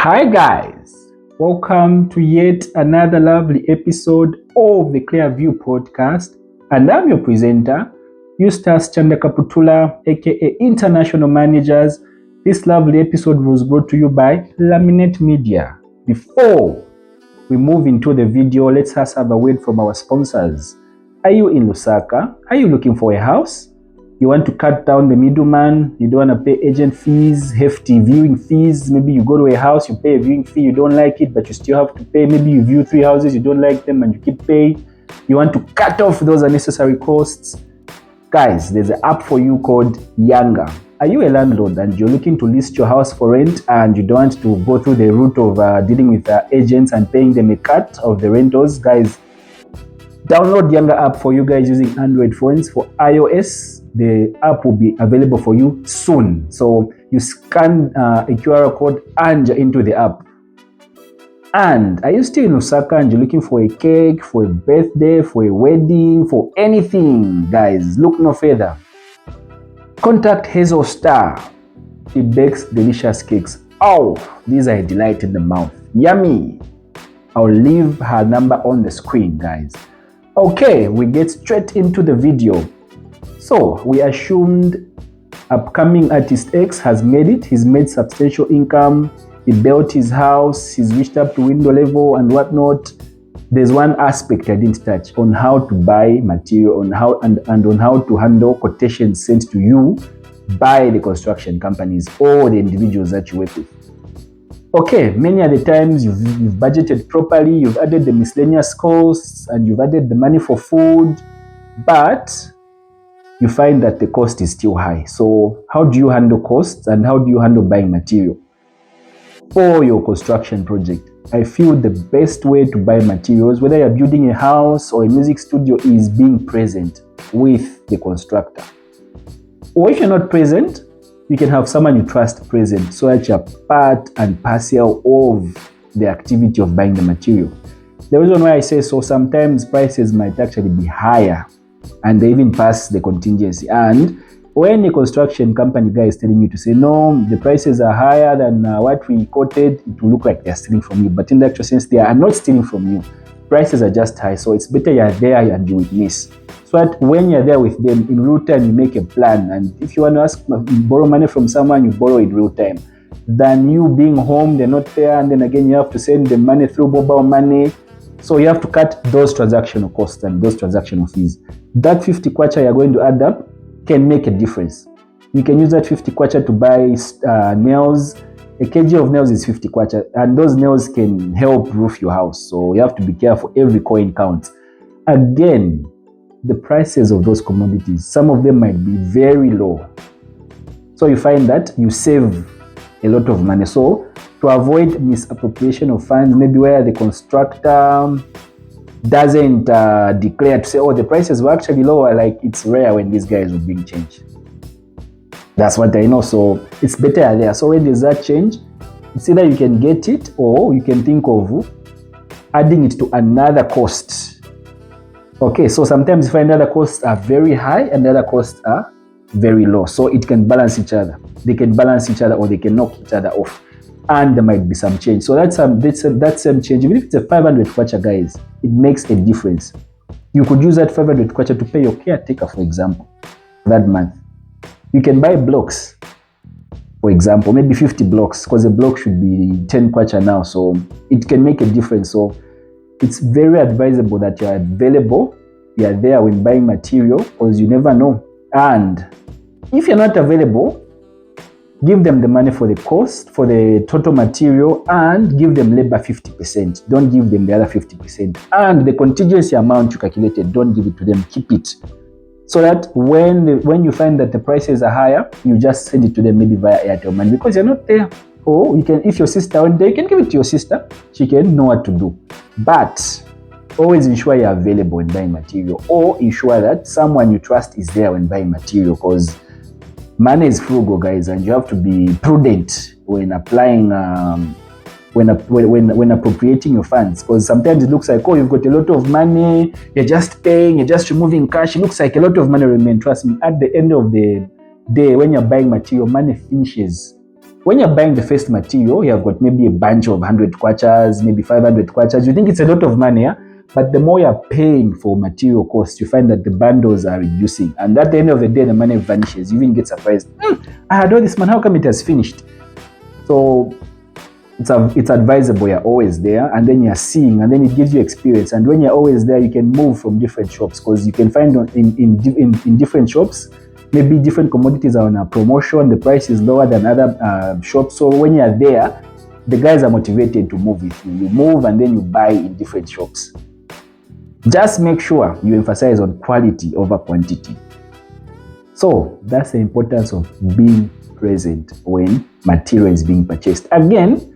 Hi guys, welcome to yet another lovely episode of the Clear View podcast, and I'm your presenter, Eustace Chandakaputula, aka International Managers. This lovely episode was brought to you by Laminate Media. Before we move into the video, let's have a word from our sponsors. Are you in Lusaka? Are you looking for a house? You want to cut down the middleman, you don't want to pay agent fees, hefty viewing fees. Maybe you go to a house, you pay a viewing fee, you don't like it, but you still have to pay. Maybe you view 3 houses, you don't like them, and you keep paying. You want to cut off those unnecessary costs. Guys, there's an app for you called Yanga. Are you a landlord and you're looking to list your house for rent and you don't want to go through the route of dealing with agents and paying them a cut of the rentals? Guys, download Yanga app for you guys using Android phones. For iOS, the app will be available for you soon. So you scan a QR code and you're into the app. And are you still in Osaka and you're looking for a cake, for a birthday, for a wedding, for anything? Guys, look no further. Contact Hazel Star. She bakes delicious cakes. Oh, these are a delight in the mouth. Yummy. I'll leave her number on the screen, guys. Okay, we get straight into the video. So we assumed upcoming artist X has made it. He's made substantial income. He built his house. He's reached up to window level and whatnot. There's one aspect I didn't touch on how to buy material, on how and on how to handle quotations sent to you by the construction companies or the individuals that you work with. Okay, many of the times you've budgeted properly, you've added the miscellaneous costs and you've added the money for food, but you find that the cost is still high. So how do you handle costs and how do you handle buying material for your construction project? I feel the best way to buy materials, whether you're building a house or a music studio, is being present with the constructor. Or if you're not present, you can have someone you trust present so that you're part and parcel of the activity of buying the material. The reason why I say so, sometimes prices might actually be higher and they even pass the contingency. And when a construction company guy is telling you to say, no, the prices are higher than what we quoted, it will look like they're stealing from you. But in the actual sense, they are not stealing from you. Prices are just high. So it's better you're there and you witness. So that when you're there with them, in real time, you make a plan. And if you want to borrow money from someone, you borrow in real time. Than you being home, they're not there, and then again, you have to send them money through mobile money. So you have to cut those transactional costs and those transactional fees. That 50 kwacha you're going to add up can make a difference. You can use that 50 kwacha to buy nails. A kg of nails is 50 kwacha, and those nails can help roof your house. So you have to be careful. Every coin counts. Again, the prices of those commodities, some of them might be very low. So you find that you save a lot of money. So to avoid misappropriation of funds, maybe where the constructor doesn't declare to say, oh, the prices were actually lower, like it's rare when these guys will bring change. That's what I know. So it's better there. So when there's that change, it's either you can get it or you can think of adding it to another cost. Okay, so sometimes you find other costs are very high and the other costs are very low. So it can balance each other. They can balance each other or they can knock each other off. And there might be some change. So that same change, even if it's a 500 kwacha, guys, it makes a difference. You could use that 500 kwacha to pay your caretaker, for example, that month. You can buy blocks, for example, maybe 50 blocks, because a block should be 10 kwacha now. So it can make a difference. So it's very advisable that you're available, you're there when buying material, because you never know. And if you're not available, give them the money for the cost, for the total material, and give them labor 50%. Don't give them the other 50%. And the contingency amount you calculated, don't give it to them, keep it. So that when you find that the prices are higher, you just send it to them maybe via Airtel Money, because you're not there. Or you can, if your sister went there, you can give it to your sister. She can know what to do. But always ensure you're available when buying material, or ensure that someone you trust is there when buying material, because money is frugal, guys, and you have to be prudent when applying, when appropriating your funds, because sometimes it looks like, oh, you've got a lot of money, you're just paying, you're just removing cash. It looks like a lot of money remains. Trust me, at the end of the day, when you're buying material, money finishes. when you're buying the first material, you have got maybe a bunch of 100 kwachas, maybe 500 kwachas. You think it's a lot of money, yeah? But the more you're paying for material costs, you find that the bundles are reducing. And at the end of the day, the money vanishes. You even get surprised. I had all this money, how come it has finished? So it's advisable you're always there, and then you're seeing, and then it gives you experience. And when you're always there, you can move from different shops, because you can find in different shops, maybe different commodities are on a promotion, the price is lower than other shops. So when you're there, the guys are motivated to move with you. You move and then you buy in different shops. Just make sure you emphasize on quality over quantity. So that's the importance of being present when material is being purchased. Again,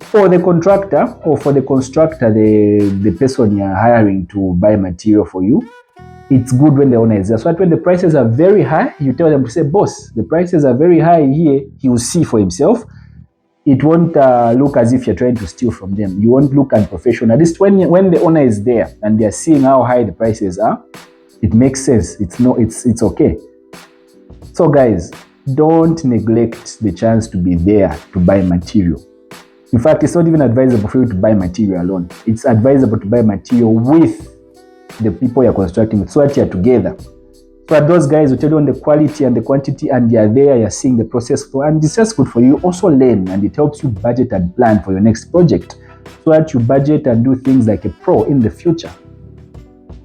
for the contractor or for the constructor, the person you're hiring to buy material for you, it's good when the owner is there. So that when the prices are very high, you tell them to say, boss, the prices are very high here. He will see for himself. It won't look as if you're trying to steal from them. You won't look unprofessional. At least when the owner is there and they're seeing how high the prices are, it makes sense. It's okay. So guys, don't neglect the chance to be there to buy material. In fact, it's not even advisable for you to buy material alone. It's advisable to buy material with the people you're constructing with, so that you're together. So that those guys will tell you on the quality and the quantity, and you're there, you're seeing the process flow, and it's just good for you. Also learn, and it helps you budget and plan for your next project, so that you budget and do things like a pro in the future.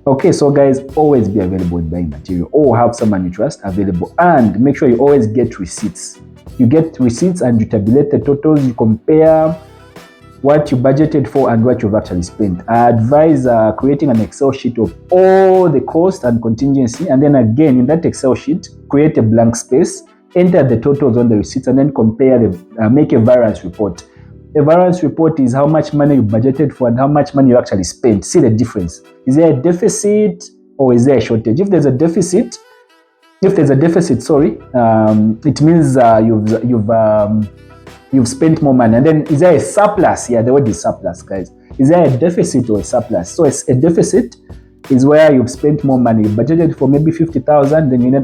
Okay, so guys, always be available in buying material, or have someone you trust available, and make sure you always get receipts. You get receipts and you tabulate the totals, you compare what you budgeted for and what you've actually spent. I advise creating an Excel sheet of all the cost and contingency, and then again in that Excel sheet, create a blank space, enter the totals on the receipts, and then compare make a variance report. A variance report is how much money you budgeted for and how much money you actually spent. See the difference. Is there a deficit or is there a shortage? If there's a deficit, it means you've spent more money. And then is there a surplus? Yeah, the word is surplus, guys. Is there a deficit or a surplus? So a deficit is where you've spent more money. You budgeted for maybe 50,000, then you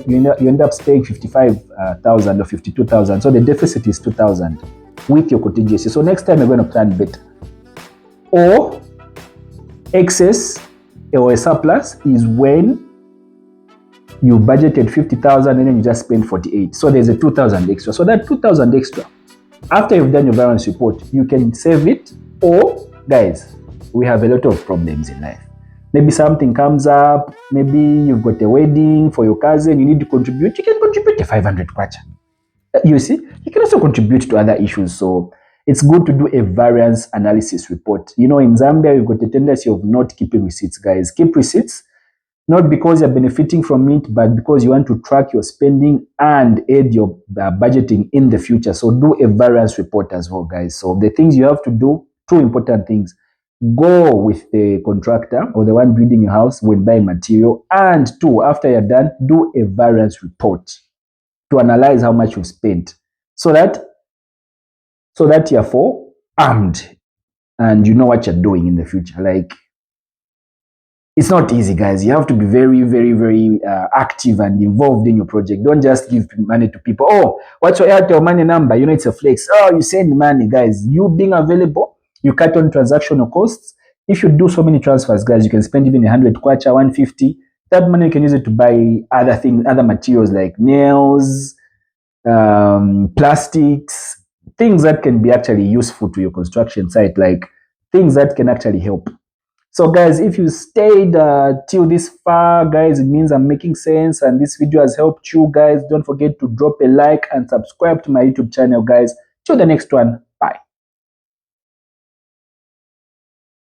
end up spending 55,000 or 52,000. So the deficit is 2,000 with your contingency. So next time you're going to plan better. Or excess or a surplus is when you budgeted 50,000 and then you just spent 48. So there's a 2,000 extra. So that 2,000 extra, after you've done your variance report, you can save it. Or guys, we have a lot of problems in life. Maybe something comes up, maybe you've got a wedding for your cousin, you need to contribute. You can contribute a 500 kwacha. You see, you can also contribute to other issues. So it's good to do a variance analysis report. You know, in Zambia, we've got a tendency of not keeping receipts, guys. Keep receipts, not because you're benefiting from it, but because you want to track your spending and aid your budgeting in the future. So do a variance report as well, guys. So the things you have to do, two important things. Go with the contractor or the one building your house when buying material. And two, after you're done, do a variance report to analyze how much you've spent, so that you're armed and you know what you're doing in the future. Like, it's not easy, guys. You have to be very, very, very active and involved in your project. Don't just give money to people. Oh, what's your Airtel money number? You know, it's a flex. Oh, you send money, guys. You being available, you cut on transactional costs. If you do so many transfers, guys, you can spend even 100 kwacha, 150. That money you can use it to buy other things, other materials like nails, plastics, things that can be actually useful to your construction site, like things that can actually help. So guys, if you stayed till this far, guys, it means I'm making sense and this video has helped you, guys. Don't forget to drop a like and subscribe to my YouTube channel, guys. Till the next one.